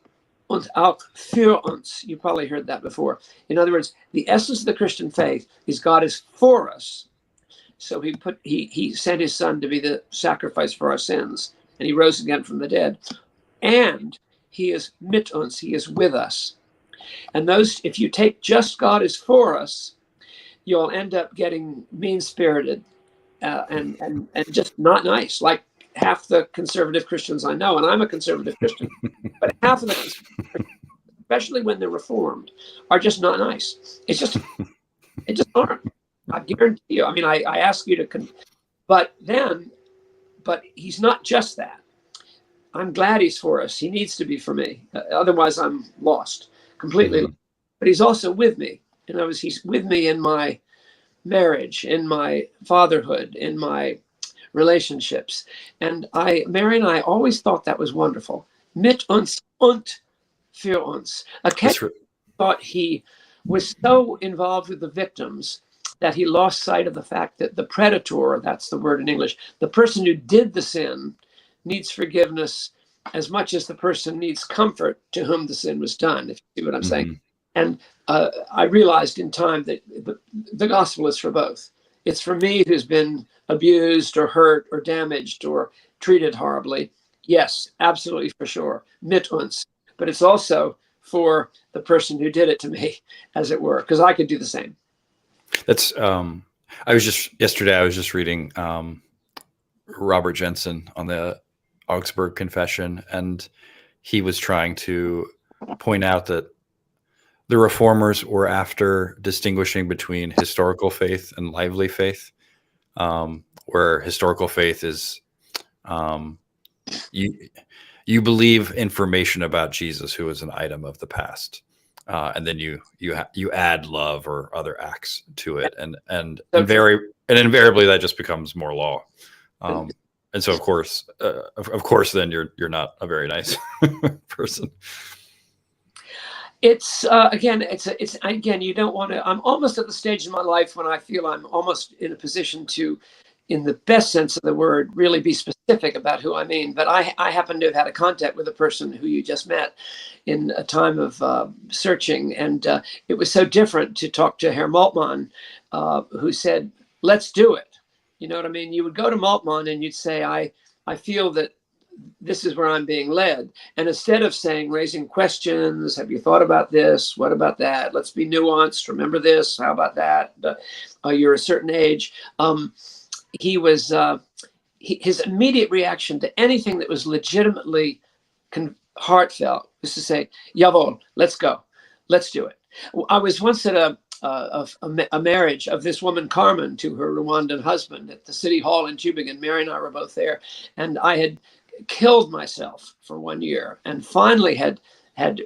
und auch für uns. You probably heard that before. In other words, the essence of the Christian faith is God is for us. So he sent his son to be the sacrifice for our sins, and he rose again from the dead. And he is mit uns, he is with us. And those, if you take just God is for us, you'll end up getting mean-spirited and just not nice, like half the conservative Christians I know, and I'm a conservative Christian, but half of the, especially when they're reformed, are just not nice. It just aren't. I guarantee you. I mean, I ask you to, but he's not just that. I'm glad he's for us. He needs to be for me. Otherwise, I'm lost, completely. Mm-hmm. But he's also with me. In other words, he's with me in my marriage, in my fatherhood, in my relationships. And Mary and I always thought that was wonderful. Mit uns und für uns. Right. Thought he was so involved with the victims that he lost sight of the fact that the predator, that's the word in English, the person who did the sin, needs forgiveness as much as the person needs comfort to whom the sin was done, if you see what I'm saying. And I realized in time that the gospel is for both. It's for me who's been abused or hurt or damaged or treated horribly. Yes, absolutely, for sure. Mit uns. But it's also for the person who did it to me, as it were, because I could do the same. That's yesterday I was just reading Robert Jensen on the Augsburg Confession, and he was trying to point out that the reformers were after distinguishing between historical faith and lively faith, where historical faith is you believe information about Jesus, who is an item of the past, and then you add love or other acts to it, and invariably that just becomes more law. And so, of course, then you're not a very nice person. It's again, you don't want to. I'm almost at the stage in my life when I feel I'm almost in a position to, in the best sense of the word, really be specific about who I mean. But I happen to have had a contact with a person who you just met in a time of searching, and it was so different to talk to Herr Moltmann, who said, "Let's do it." You know what I mean? You would go to Moltmann and you'd say, I feel that this is where I'm being led. And instead of raising questions, have you thought about this? What about that? Let's be nuanced. Remember this? How about that? You're a certain age. He was, his immediate reaction to anything that was legitimately heartfelt was to say, jawohl, let's go. Let's do it. I was once at a marriage of this woman, Carmen, to her Rwandan husband at the city hall in Tübingen. Mary and I were both there. And I had killed myself for 1 year and finally had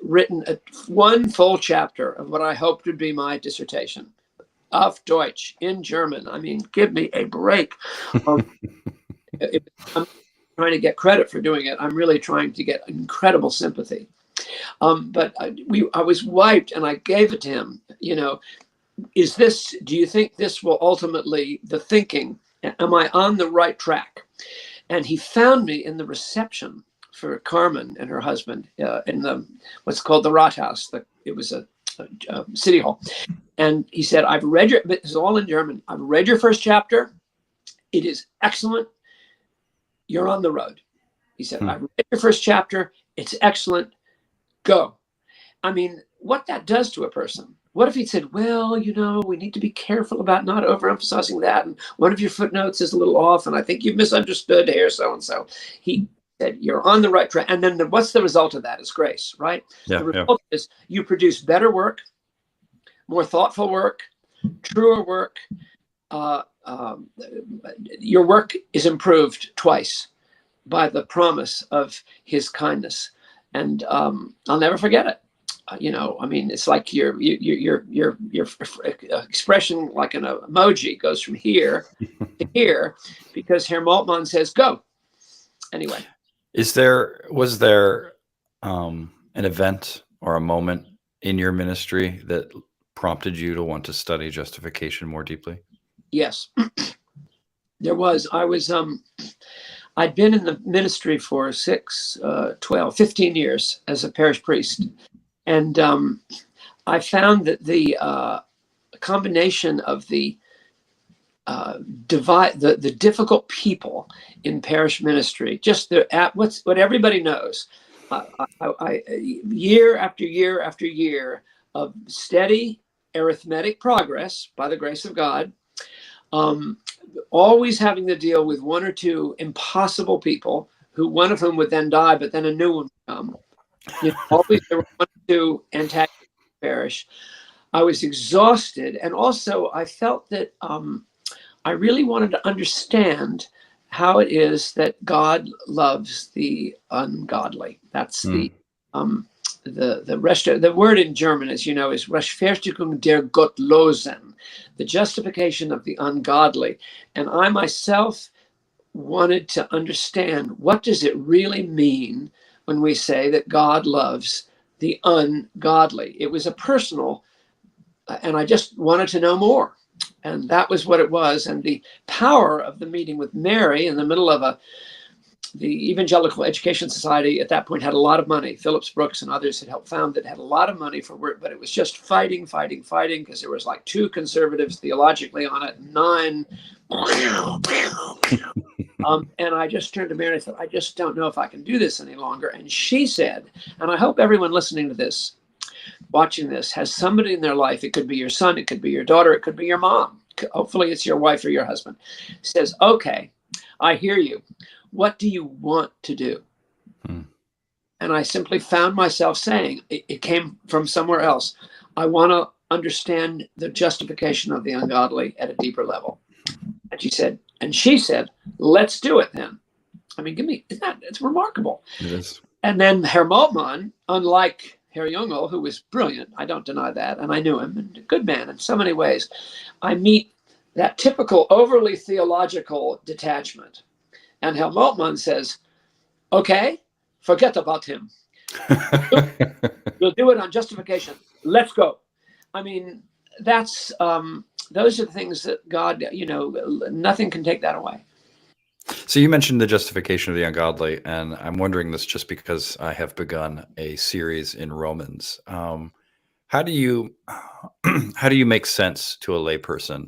written one full chapter of what I hoped would be my dissertation, auf Deutsch, in German. I mean, give me a break. I'm trying to get credit for doing it. I'm really trying to get incredible sympathy. But I was wiped, and I gave it to him. Do you think this will ultimately, the thinking, am I on the right track? And he found me in the reception for Carmen and her husband in what's called the Rathaus. It was a city hall. And he said, I've read it's all in German. I've read your first chapter. It is excellent. You're on the road. He said, I've read your first chapter. It's excellent. Go. I mean, what that does to a person. What if he said, well, we need to be careful about not overemphasizing that. And one of your footnotes is a little off. And I think you've misunderstood here, so-and-so. He said, you're on the right track. And then what's the result of that? Is grace, right? Yeah, the result is you produce better work. more thoughtful work, truer work. Uh, um, your work is improved twice by the promise of his kindness, and I'll never forget it. I mean, it's like your expression, like an emoji, goes from here to here because Herr Maltmann says go. Anyway, was there an event or a moment in your ministry that prompted you to want to study justification more deeply? yes, there was. I'd been in the ministry for 12, 15 years as a parish priest. And I found that the combination of the the difficult people in parish ministry, just what everybody knows, year after year after year of steady arithmetic progress by the grace of God, always having to deal with one or two impossible people, who one of whom would then die, but then a new one would come. Always there were one or two antagonists in the parish. I was exhausted, and also I felt that I really wanted to understand how it is that God loves the ungodly. That's the word in German, as you know, is Rechtfertigung der Gottlosen, the justification of the ungodly. And I myself wanted to understand, what does it really mean when we say that God loves the ungodly? It was a personal, and I just wanted to know more. And that was what it was. And the power of the meeting with Mary in the middle of the Evangelical Education Society at that point had a lot of money. Phillips Brooks and others had helped found it, had a lot of money for work, but it was just fighting, because there was like 2 conservatives theologically on it, 9. And I just turned to Mary and said, I just don't know if I can do this any longer. And she said, and I hope everyone listening to this, watching this, has somebody in their life, it could be your son, it could be your daughter, it could be your mom, hopefully it's your wife or your husband, says, okay, I hear you. What do you want to do? And I simply found myself saying, it came from somewhere else, I want to understand the justification of the ungodly at a deeper level. And she said, let's do it then. I mean, it's remarkable. It is. And then Herr Maltmann, unlike Herr Jungel, who was brilliant, I don't deny that, and I knew him, and a good man in so many ways, I meet that typical overly theological detachment. And Herr Maltmann says, okay, forget about him. We'll do it on justification. Let's go. I mean, that's those are the things that God, nothing can take that away. So you mentioned the justification of the ungodly, and I'm wondering this just because I have begun a series in Romans. How do you make sense to a layperson,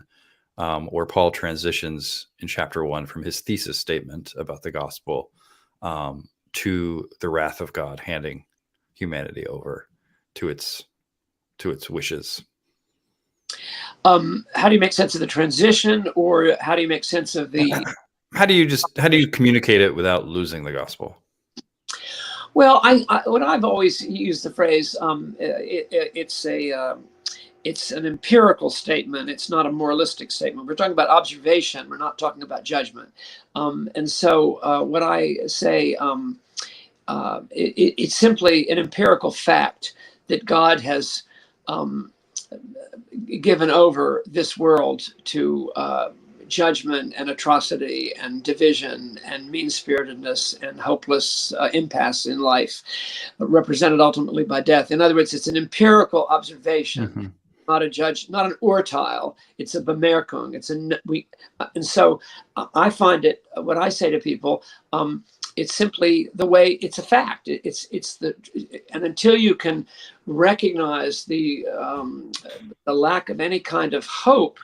where Paul transitions in chapter 1 from his thesis statement about the gospel to the wrath of God handing humanity over to its wishes? How do you make sense of the transition, or how do you make sense of the? How do you communicate it without losing the gospel? Well, when I've always used the phrase, it's an empirical statement. It's not a moralistic statement. We're talking about observation. We're not talking about judgment. And so what I say, it's simply an empirical fact that God has given over this world to judgment and atrocity and division and mean-spiritedness and hopeless impasse in life, represented ultimately by death. In other words, it's an empirical observation, not a judge, not an urteil. It's a bemerkung. And so I find it, what I say to people, it's simply the way, it's a fact. And until you can recognize the lack of any kind of hope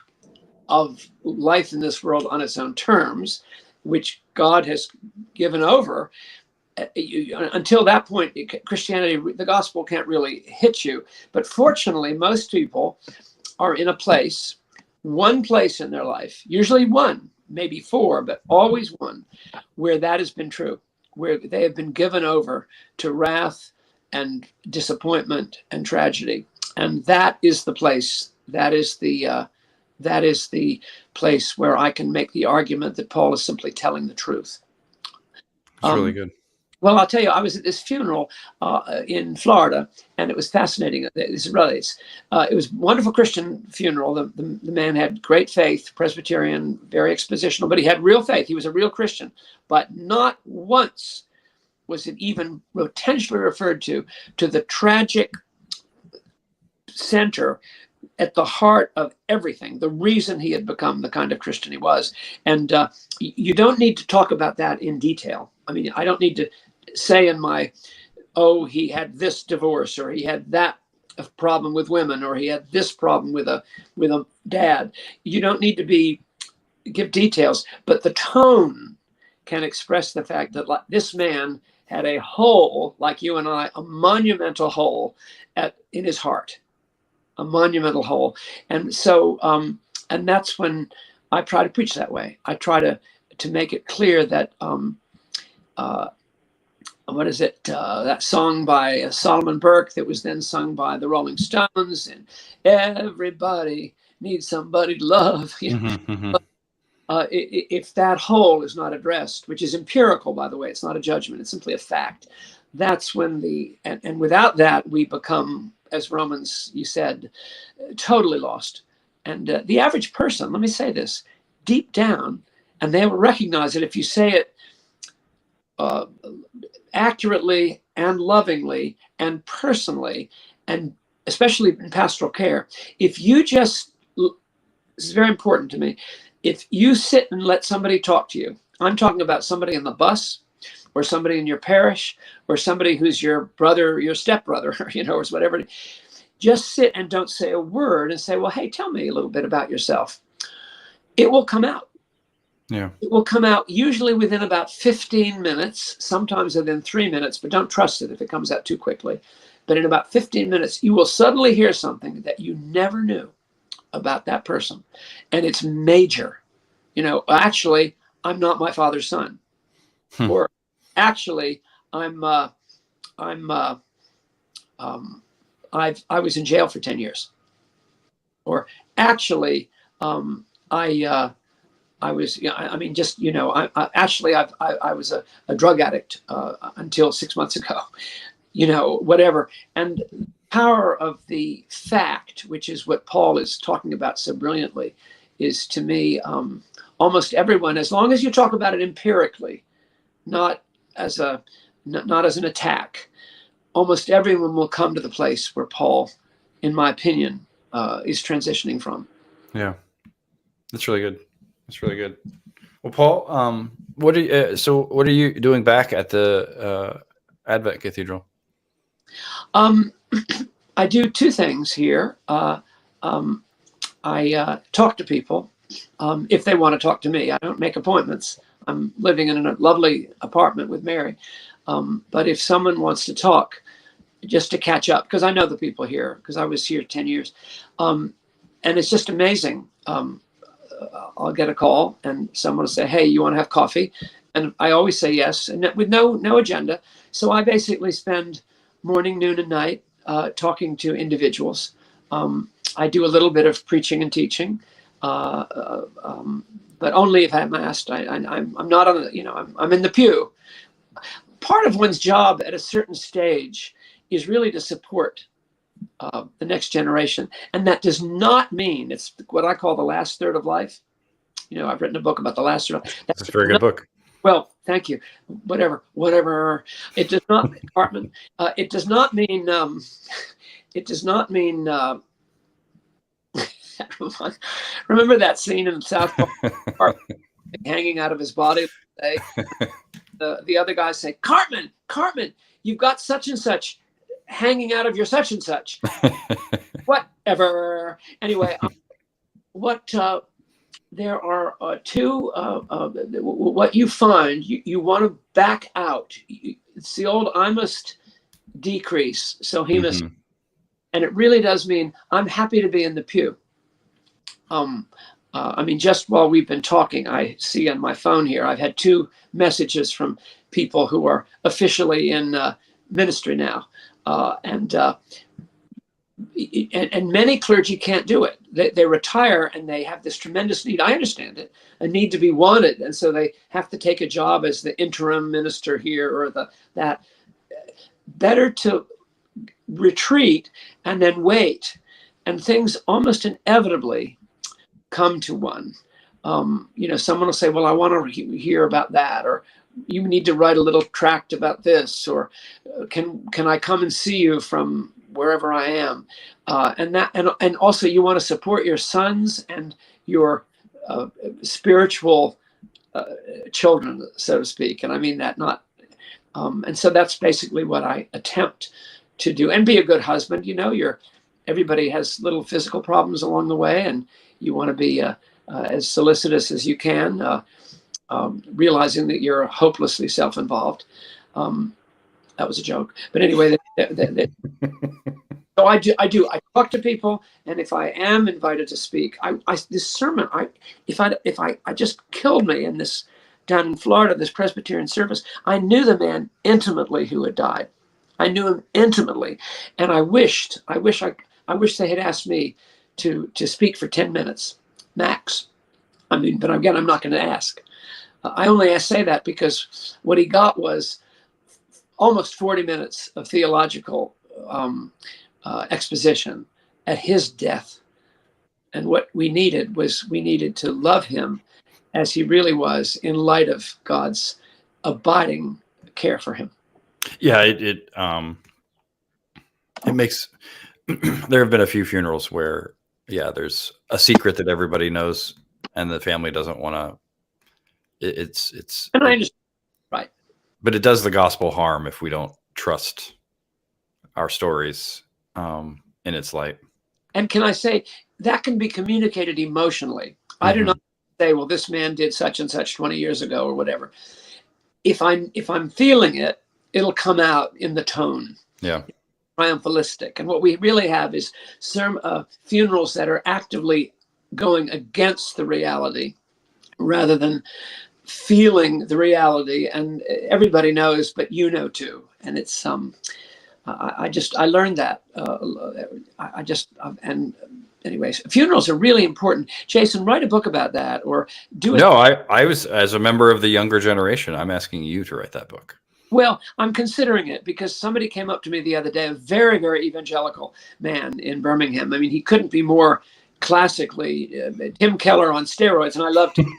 of life in this world on its own terms, which God has given over, until that point, Christianity, the gospel can't really hit you. But fortunately, most people are in one place in their life, usually one, maybe 4, but always one, where that has been true, where they have been given over to wrath and disappointment and tragedy. And that is the place. That is the place where I can make the argument that Paul is simply telling the truth. It's really good. Well, I'll tell you, I was at this funeral in Florida, and it was fascinating. It was a wonderful Christian funeral. The man had great faith, Presbyterian, very expositional, but he had real faith. He was a real Christian, but not once was it even potentially referred to the tragic center at the heart of everything, the reason he had become the kind of Christian he was. And you don't need to talk about that in detail. I mean, I don't need to say in my, oh, he had this divorce, or he had that problem with women, or he had this problem with a dad. You don't need to give details, but the tone can express the fact that this man had a hole, like you and I, a monumental hole in his heart. A monumental hole. And so, and that's when I try to preach that way. I try to make it clear that, what is it? That song by Solomon Burke that was then sung by the Rolling Stones, and everybody needs somebody to love. If that hole is not addressed, which is empirical, by the way, it's not a judgment, it's simply a fact. That's when and without that, we become, as Romans, you said, totally lost. And the average person, let me say this, deep down, and they will recognize it if you say it accurately and lovingly and personally, and especially in pastoral care. If you just, this is very important to me, if you sit and let somebody talk to you, I'm talking about somebody in the bus, or somebody in your parish, or somebody who's your brother, your stepbrother, or whatever. Just sit and don't say a word and say, well, hey, tell me a little bit about yourself. It will come out. Yeah. It will come out usually within about 15 minutes, sometimes within 3 minutes, but don't trust it if it comes out too quickly. But in about 15 minutes, you will suddenly hear something that you never knew about that person. And it's major. Actually, I'm not my father's son. Or actually, I was in jail for 10 years. Or actually, I was, I was a drug addict until 6 months ago, whatever. And power of the fact, which is what Paul is talking about so brilliantly, is to me, almost everyone, as long as you talk about it empirically, not as an attack, almost everyone will come to the place where Paul, in my opinion, is transitioning from. Yeah, that's really good. That's really good. Well, Paul, what are you doing back at the Advent Cathedral? I do two things here. I talk to people if they want to talk to me. I don't make appointments. I'm living in a lovely apartment with Mary. But if someone wants to talk, just to catch up, because I know the people here, because I was here 10 years. And it's just amazing. I'll get a call and someone will say, hey, you want to have coffee? And I always say yes, and with no agenda. So I basically spend morning, noon, and night talking to individuals. I do a little bit of preaching and teaching, but only if I'm asked. I'm not on the, I'm in the pew. Part of one's job at a certain stage is really to support the next generation. And that does not mean, it's what I call the last third of life. I've written a book about the last third. That's a very good book. Well, thank you. Whatever. It does not, Hartman. It does not mean, remember that scene in South Park hanging out of his body? The other guys say, Cartman, you've got such and such hanging out of your such and such. Whatever. Anyway, there are two, what you find, you want to back out. It's the old, I must decrease, so he must. And it really does mean I'm happy to be in the pew. Just while we've been talking, I see on my phone here, I've had 2 messages from people who are officially in ministry now. and many clergy can't do it. They retire and they have this tremendous need. I understand it, a need to be wanted, and so they have to take a job as the interim minister here or that. Better to retreat and then wait, and things almost inevitably come to one. Someone will say, "Well, I want to hear about that," or "You need to write a little tract about this," or "Can I come and see you from wherever I am?" And also you want to support your sons and your spiritual children, so to speak. And I mean that not. And so that's basically what I attempt to do, and be a good husband. Everybody has little physical problems along the way, and you want to be as solicitous as you can, realizing that you're hopelessly self-involved. That was a joke, but anyway, so I do. I talk to people, and if I am invited to speak, this sermon, if I just killed me in this down in Florida, this Presbyterian service. I knew the man intimately who had died. I knew him intimately, and I wish they had asked me to speak for 10 minutes max. I mean, but again, I'm not going to ask. I only say that because what he got was almost 40 minutes of theological exposition at his death. And what we needed to love him as he really was in light of God's abiding care for him. Yeah, it makes, there have been a few funerals where, there's a secret that everybody knows and the family doesn't want to, and I understand, right. But it does the gospel harm if we don't trust our stories in its light. And can I say, that can be communicated emotionally. I do not say, well, this man did such and such 20 years ago or whatever. If I'm feeling it, it'll come out in the tone. Yeah. Triumphalistic. And what we really have is funerals that are actively going against the reality rather than feeling the reality. And everybody knows, but you know too. And it's I learned that. And anyways, funerals are really important. Jason, write a book about that, or do it. No, I was, as a member of the younger generation, I'm asking you to write that book. Well, I'm considering it because somebody came up to me the other day, a very, very evangelical man in Birmingham. I mean, he couldn't be more classically Tim Keller on steroids, and I loved him.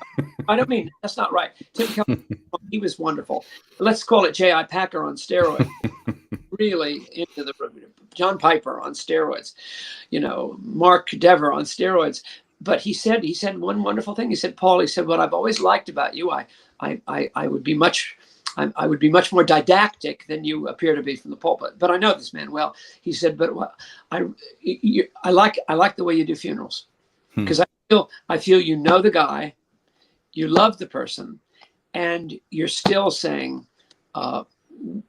I don't mean, that's not right. Tim Keller, he was wonderful. Let's call it J.I. Packer on steroids. Really into the John Piper on steroids, Mark Dever on steroids. But he said one wonderful thing. He said, Paul, what I've always liked about you, I would be much more didactic than you appear to be from the pulpit. But I know this man well. He said, but I like the way you do funerals, because I feel you know the guy, you love the person, and you're still saying,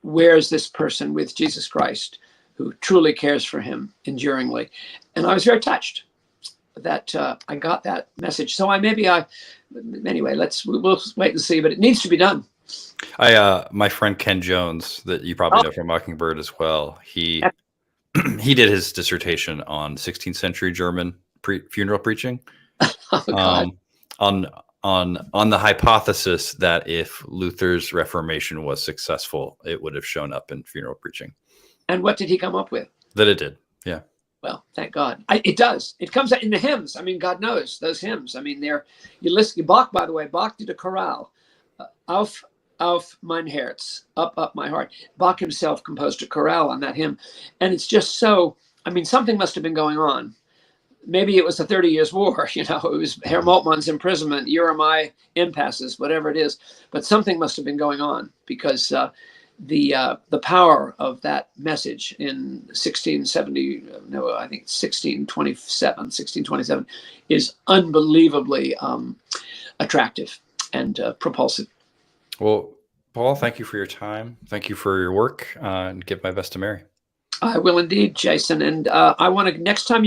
where is this person with Jesus Christ who truly cares for him enduringly? And I was very touched that I got that message. So anyway, we'll wait and see, but it needs to be done. My friend Ken Jones, that you probably know from Mockingbird as well, he did his dissertation on 16th century German funeral preaching. On the hypothesis that if Luther's Reformation was successful, it would have shown up in funeral preaching. And what did he come up with? That it did. Yeah. Well, thank God. It does. It comes out in the hymns. I mean, God knows those hymns. I mean, you listen. Bach, by the way, Bach did a chorale. Auf mein Herz, up my heart. Bach himself composed a chorale on that hymn. And it's just so, I mean, something must have been going on. Maybe it was the 30 Years' War, it was Herr Moltmann's imprisonment, my impasses, whatever it is. But something must have been going on, because the power of that message in 1627 is unbelievably attractive and propulsive. Well, Paul, thank you for your time. Thank you for your work, and give my best to Mary. I will indeed, Jason. And I want to, next time